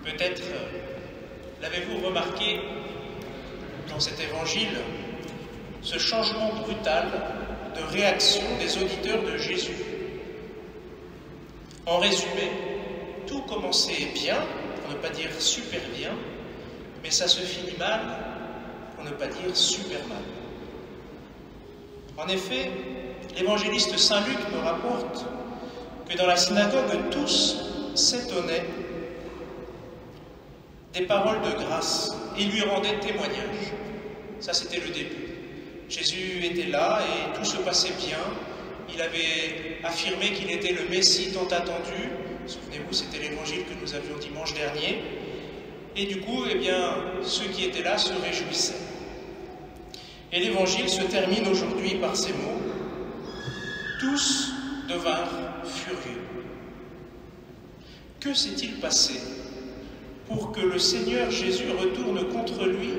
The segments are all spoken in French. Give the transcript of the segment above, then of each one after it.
Peut-être l'avez-vous remarqué dans cet évangile, ce changement brutal de réaction des auditeurs de Jésus. En résumé, tout commençait bien, pour ne pas dire super bien, mais ça se finit mal, pour ne pas dire super mal. En effet, l'évangéliste Saint Luc me rapporte que dans la synagogue, tous s'étonnaient des paroles de grâce et lui rendaient témoignage. Ça, c'était le début. Jésus était là et tout se passait bien. Il avait affirmé qu'il était le Messie tant attendu. Souvenez-vous, c'était l'évangile que nous avions dimanche dernier. Et du coup, eh bien, ceux qui étaient là se réjouissaient. Et l'évangile se termine aujourd'hui par ces mots. Tous devinrent furieux. Que s'est-il passé pour que le Seigneur Jésus retourne contre lui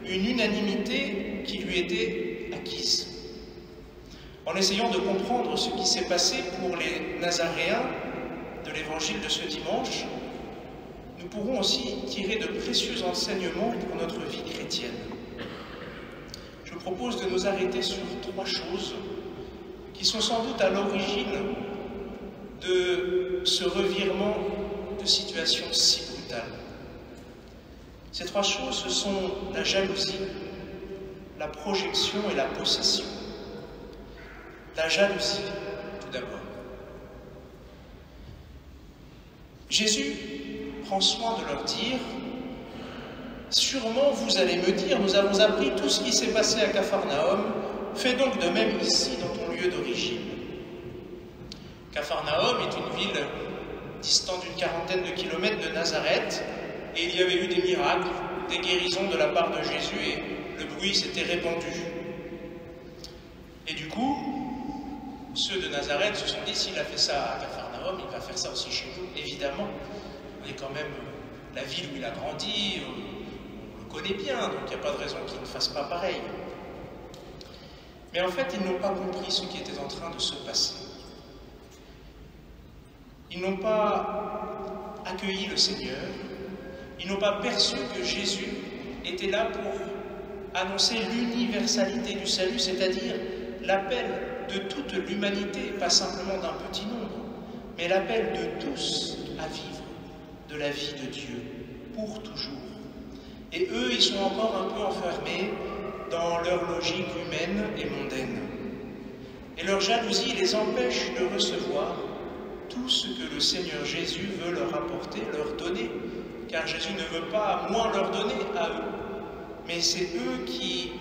une unanimité qui lui était acquise? En essayant de comprendre ce qui s'est passé pour les Nazaréens de l'évangile de ce dimanche, nous pourrons aussi tirer de précieux enseignements pour notre vie chrétienne. Je propose de nous arrêter sur 3 choses qui sont sans doute à l'origine de ce revirement de situation si brutale. Ces 3 choses, ce sont la jalousie, la projection et la possession. La jalousie, tout d'abord. Jésus prend soin de leur dire « Sûrement vous allez me dire, nous avons appris tout ce qui s'est passé à Capharnaüm, fais donc de même ici dans ton lieu d'origine. » Capharnaüm est une ville distante d'une 40aine de kilomètres de Nazareth, et il y avait eu des miracles, des guérisons de la part de Jésus, et le bruit s'était répandu. Et du coup, ceux de Nazareth se sont dit, s'il a fait ça à Capharnaüm, il va faire ça aussi chez nous, évidemment. On est quand même la ville où il a grandi, on le connaît bien, donc il n'y a pas de raison qu'il ne fasse pas pareil. Mais en fait, ils n'ont pas compris ce qui était en train de se passer. Ils n'ont pas accueilli le Seigneur, ils n'ont pas perçu que Jésus était là pour annoncer l'universalité du salut, c'est-à-dire l'appel de toute l'humanité, pas simplement d'un petit nombre, mais l'appel de tous à vivre de la vie de Dieu pour toujours. Et eux, ils sont encore un peu enfermés dans leur logique humaine et mondaine. Et leur jalousie les empêche de recevoir tout ce que le Seigneur Jésus veut leur apporter, leur donner, car Jésus ne veut pas moins leur donner à eux, mais c'est eux qui,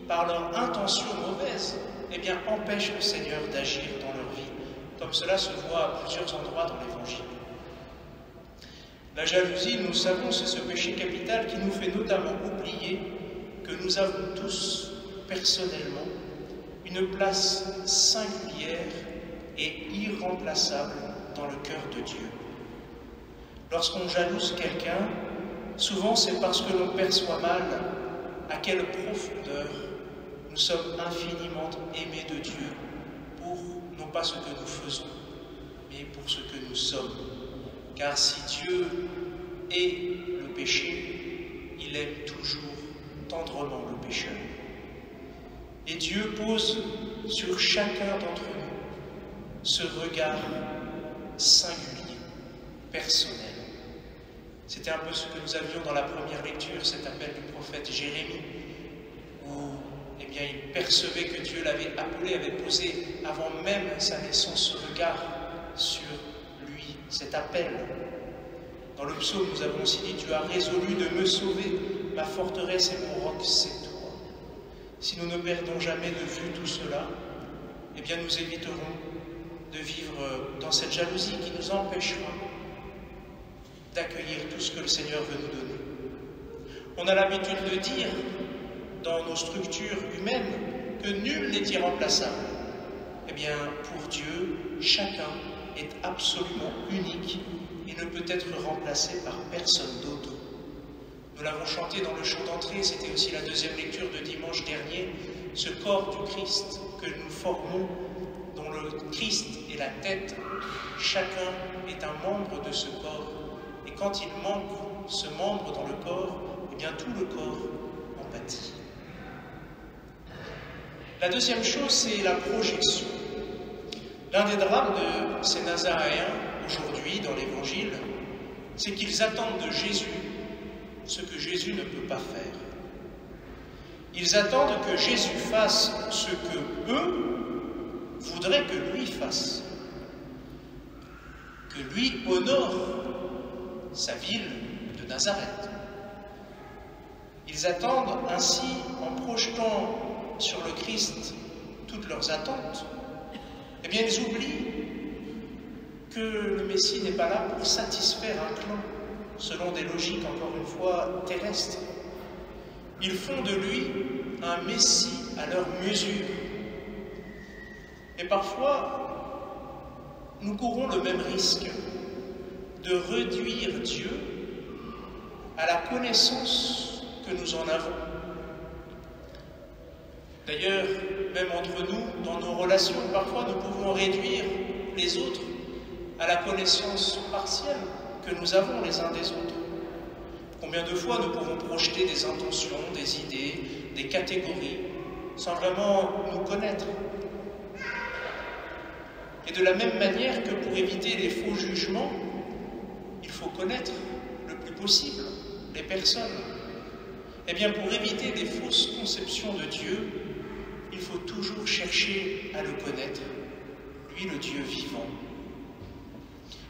par leur intention mauvaise, eh bien, empêchent le Seigneur d'agir dans leur vie, comme cela se voit à plusieurs endroits dans l'Évangile. La jalousie, nous savons, c'est ce péché capital qui nous fait notamment oublier que nous avons tous, personnellement, une place singulière et irremplaçable dans le cœur de Dieu. Lorsqu'on jalouse quelqu'un, souvent c'est parce que l'on perçoit mal à quelle profondeur nous sommes infiniment aimés de Dieu pour non pas ce que nous faisons, mais pour ce que nous sommes. Car si Dieu est le péché, il aime toujours tendrement le pécheur. Et Dieu pose sur chacun d'entre nous ce regard singulier, personnel. C'était un peu ce que nous avions dans la première lecture, cet appel du prophète Jérémie, où eh bien, il percevait que Dieu l'avait appelé, avait posé avant même sa naissance ce regard sur lui, cet appel. Dans le psaume, nous avons aussi dit « Tu as résolu de me sauver, ma forteresse et mon roc, c'est toi ». Si nous ne perdons jamais de vue tout cela, eh bien nous éviterons de vivre dans cette jalousie qui nous empêchera d'accueillir tout ce que le Seigneur veut nous donner. On a l'habitude de dire, dans nos structures humaines, que nul n'est irremplaçable. Eh bien, pour Dieu, chacun est absolument unique et ne peut être remplacé par personne d'autre. Nous l'avons chanté dans le chant d'entrée, c'était aussi la deuxième lecture de dimanche dernier, ce corps du Christ que nous formons, dont le Christ est la tête, chacun est un membre de ce corps et quand il manque ce membre dans le corps, eh bien tout le corps en pâtit. La deuxième chose, c'est la projection. L'un des drames de ces Nazaréens, aujourd'hui, dans l'Évangile, c'est qu'ils attendent de Jésus ce que Jésus ne peut pas faire. Ils attendent que Jésus fasse ce que eux voudraient que lui fasse, que lui honore sa ville de Nazareth. Ils attendent ainsi, en projetant sur le Christ toutes leurs attentes, eh bien ils oublient que le Messie n'est pas là pour satisfaire un clan, selon des logiques encore une fois terrestres. Ils font de lui un Messie à leur mesure. Et parfois, nous courons le même risque de réduire Dieu à la connaissance que nous en avons. D'ailleurs, même entre nous, dans nos relations, parfois nous pouvons réduire les autres à la connaissance partielle que nous avons les uns des autres. Combien de fois nous pouvons projeter des intentions, des idées, des catégories, sans vraiment nous connaître. Et de la même manière que pour éviter les faux jugements, il faut connaître le plus possible les personnes. Eh bien, pour éviter des fausses conceptions de Dieu, il faut toujours chercher à le connaître, lui le Dieu vivant.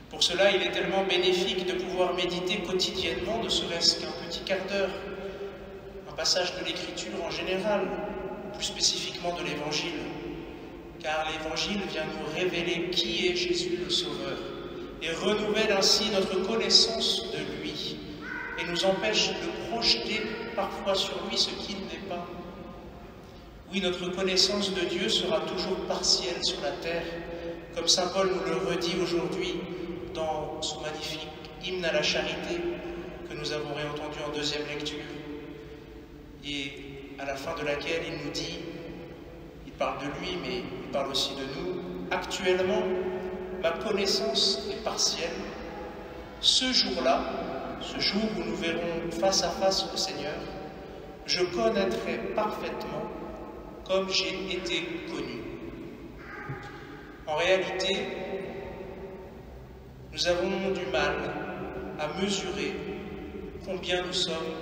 Pour cela, il est tellement bénéfique de pouvoir méditer quotidiennement, ne serait-ce qu'un petit quart d'heure, un passage de l'Écriture en général, ou plus spécifiquement de l'Évangile, car l'Évangile vient nous révéler qui est Jésus le Sauveur, et renouvelle ainsi notre connaissance de lui, et nous empêche de projeter parfois sur lui ce qu'il n'est pas. Oui, notre connaissance de Dieu sera toujours partielle sur la terre, comme saint Paul nous le redit aujourd'hui dans son magnifique hymne à la charité que nous avons réentendu en deuxième lecture, et à la fin de laquelle il nous dit, il parle de lui, mais il parle aussi de nous, « Actuellement, ma connaissance est partielle. Ce jour-là, ce jour où nous verrons face à face le Seigneur, je connaîtrai parfaitement comme j'ai été connu. » En réalité, nous avons du mal à mesurer combien nous sommes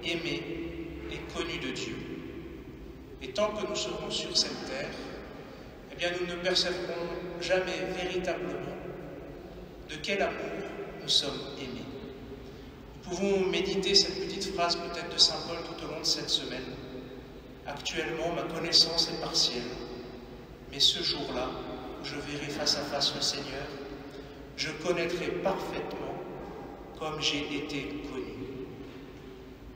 aimés et connus de Dieu. Et tant que nous serons sur cette terre, eh bien nous ne percevrons jamais véritablement de quel amour nous sommes aimés. Nous pouvons méditer cette petite phrase peut-être de saint Paul tout au long de cette semaine. Actuellement, ma connaissance est partielle, mais ce jour-là, où je verrai face à face le Seigneur, je connaîtrai parfaitement comme j'ai été connu.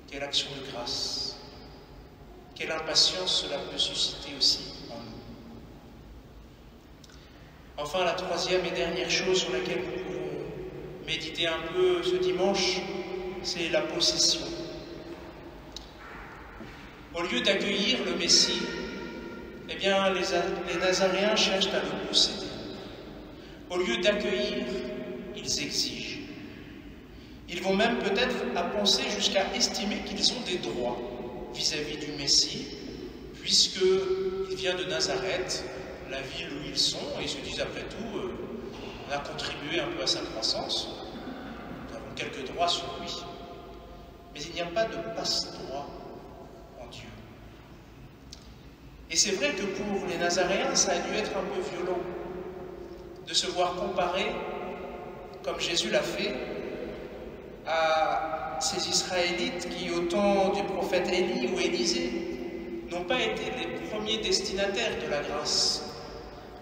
Quelle action de grâce, quelle impatience cela peut susciter aussi en nous. Enfin, la troisième et dernière chose sur laquelle nous pouvons méditer un peu ce dimanche, c'est la possession. Au lieu d'accueillir le Messie, eh bien, les Nazaréens cherchent à le posséder. Au lieu d'accueillir, ils exigent. Ils vont même peut-être à penser jusqu'à estimer qu'ils ont des droits vis-à-vis du Messie, puisqu'il vient de Nazareth, la ville où ils sont, et ils se disent après tout, on a contribué un peu à sa croissance, nous avons quelques droits sur lui. Mais il n'y a pas de passe-droit en Dieu. Et c'est vrai que pour les Nazaréens, ça a dû être un peu violent de se voir comparé, comme Jésus l'a fait, à ces Israélites qui, au temps du prophète Élie ou Élisée, n'ont pas été les premiers destinataires de la grâce,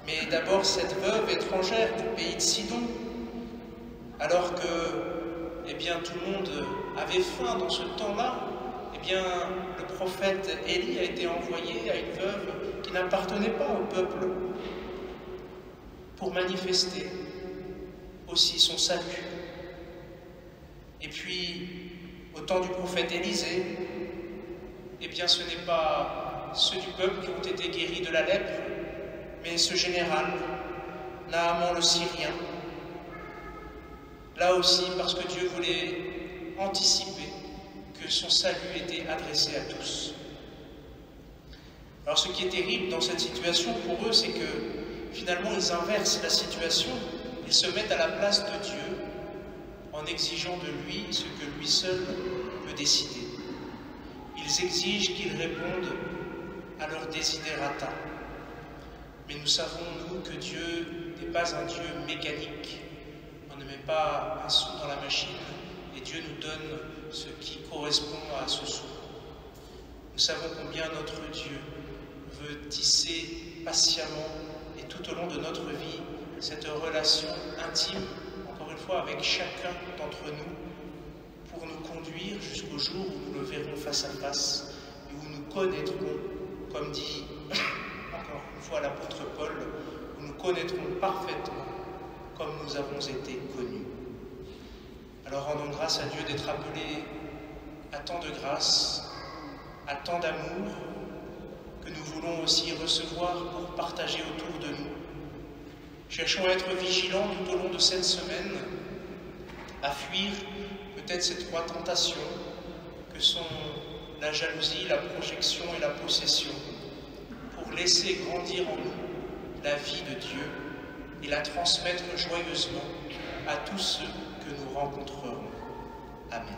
mais d'abord cette veuve étrangère du pays de Sidon, alors que, eh bien, tout le monde avait faim dans ce temps-là. Eh bien, le prophète Élie a été envoyé à une veuve qui n'appartenait pas au peuple pour manifester aussi son salut. Et puis, au temps du prophète Élisée, eh bien, ce n'est pas ceux du peuple qui ont été guéris de la lèpre, mais ce général, Naaman le Syrien, Là aussi, parce que Dieu voulait anticiper que son salut était adressé à tous. Alors ce qui est terrible dans cette situation pour eux, c'est que finalement ils inversent la situation, ils se mettent à la place de Dieu en exigeant de lui ce que lui seul peut décider. Ils exigent qu'il réponde à leurs desiderata. Mais nous savons, nous, que Dieu n'est pas un Dieu mécanique. On ne met pas un sou dans la machine et Dieu nous donne ce qui correspond à ce sou. Nous savons combien notre Dieu veut tisser patiemment et tout au long de notre vie cette relation intime, encore une fois, avec chacun d'entre nous, pour nous conduire jusqu'au jour où nous le verrons face à face et où nous connaîtrons, comme dit encore une fois l'apôtre Paul, où nous connaîtrons parfaitement comme nous avons été connus. Alors rendons grâce à Dieu d'être appelés à tant de grâce, à tant d'amour, que nous voulons aussi recevoir pour partager autour de nous. Cherchons à être vigilants tout au long de cette semaine, à fuir peut-être ces trois tentations que sont la jalousie, la projection et la possession, pour laisser grandir en nous la vie de Dieu et la transmettre joyeusement à tous ceux que nous rencontrerons. Amen.